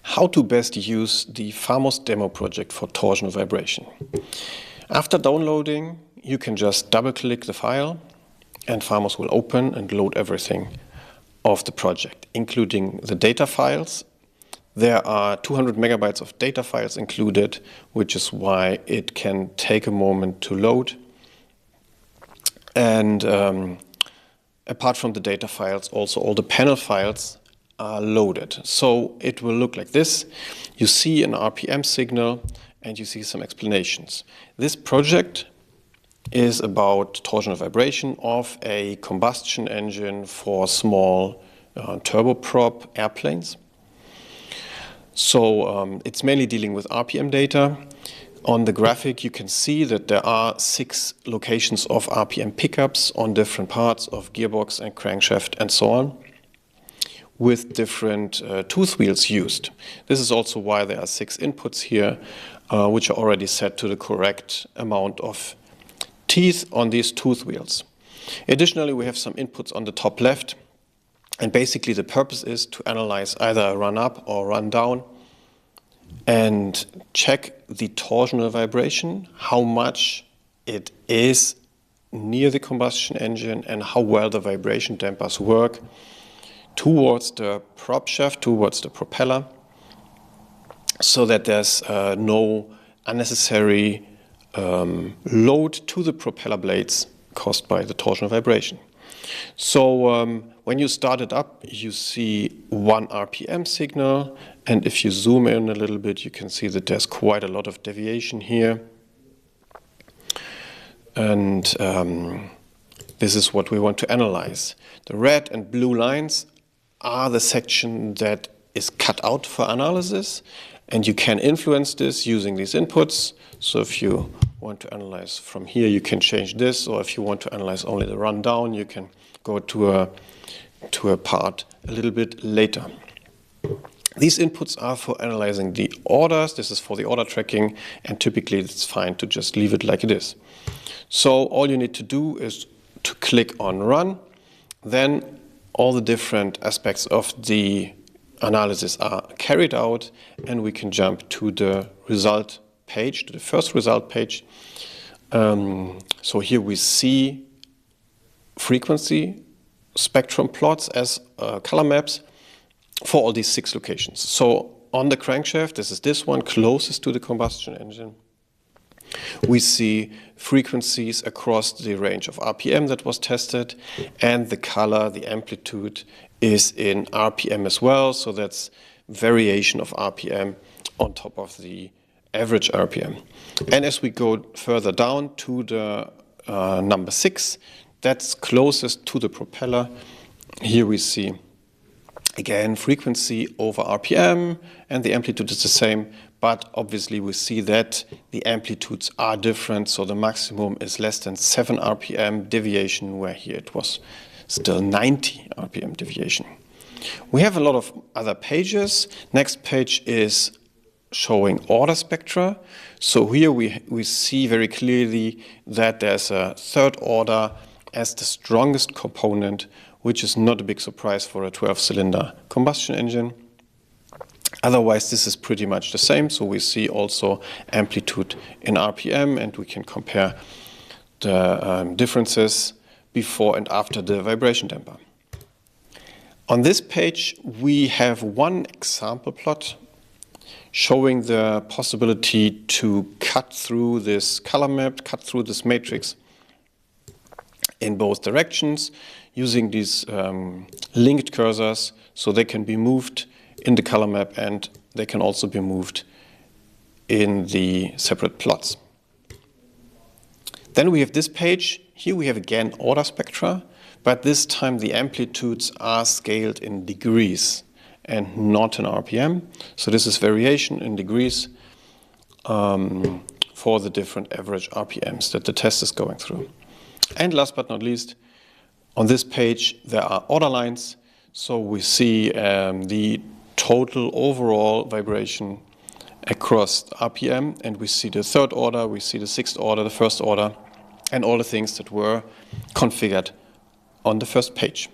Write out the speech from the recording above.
how to best use the FAMOS demo project for torsional vibration. After downloading, you can just double-click the file and FAMOS will open and load everything of the project, including the data files. There are 200 megabytes of data files included, which is why it can take a moment to load. And apart from the data files, also all the panel files are loaded. So it will look like this. You see an RPM signal and you see some explanations. This project is about torsional vibration of a combustion engine for small turboprop airplanes. So it's mainly dealing with RPM data. On the graphic, you can see that there are 6 locations of RPM pickups on different parts of gearbox and crankshaft and so on, with different tooth wheels used. This is also why there are 6 inputs here, which are already set to the correct amount of teeth on these tooth wheels. Additionally, we have some inputs on the top left, and basically the purpose is to analyze either a run up or run down and check the torsional vibration, how much it is near the combustion engine and how well the vibration dampers work towards the prop shaft, towards the propeller, so that there's no unnecessary load to the propeller blades caused by the torsional vibration. So when you start it up, you see 1 RPM signal, and if you zoom in a little bit, you can see that there's quite a lot of deviation here. And this is what we want to analyze. The red and blue lines are the section that is cut out for analysis, and you can influence this using these inputs. So if you want to analyze from here, you can change this, or if you want to analyze only the rundown, you can go to a part a little bit later. These inputs are for analyzing the orders. This is for the order tracking, and typically it's fine to just leave it like it is. So all you need to do is to click on Run. Then all the different aspects of the analysis are carried out, and we can jump to the result page, to the first result page. So here we see frequency spectrum plots as color maps for all these 6 locations. So on the crankshaft, this is this one closest to the combustion engine. We see frequencies across the range of RPM that was tested, and the color, the amplitude, is in RPM as well. So that's variation of RPM on top of the average RPM. And as we go further down to the number 6, that's closest to the propeller. Here we see again frequency over RPM, and the amplitude is the same, but obviously we see that the amplitudes are different. So the maximum is less than 7 RPM deviation, where here it was still 90 RPM deviation. We have a lot of other pages. Next page is showing order spectra. So here we see very clearly that there's a third order as the strongest component, which is not a big surprise for a 12-cylinder combustion engine. Otherwise, this is pretty much the same. So we see also amplitude in RPM, and we can compare the differences before and after the vibration damper. On this page, we have one example plot showing the possibility to cut through this color map, cut through this matrix in both directions using these linked cursors, so they can be moved in the color map and they can also be moved in the separate plots. Then we have this page. Here we have again order spectra, but this time the amplitudes are scaled in degrees and not in RPM. So this is variation in degrees for the different average RPMs that the test is going through. And last but not least, on this page there are order lines. So we see the total overall vibration across RPM, and we see the third order, we see the sixth order, the first order, and all the things that were configured on the first page.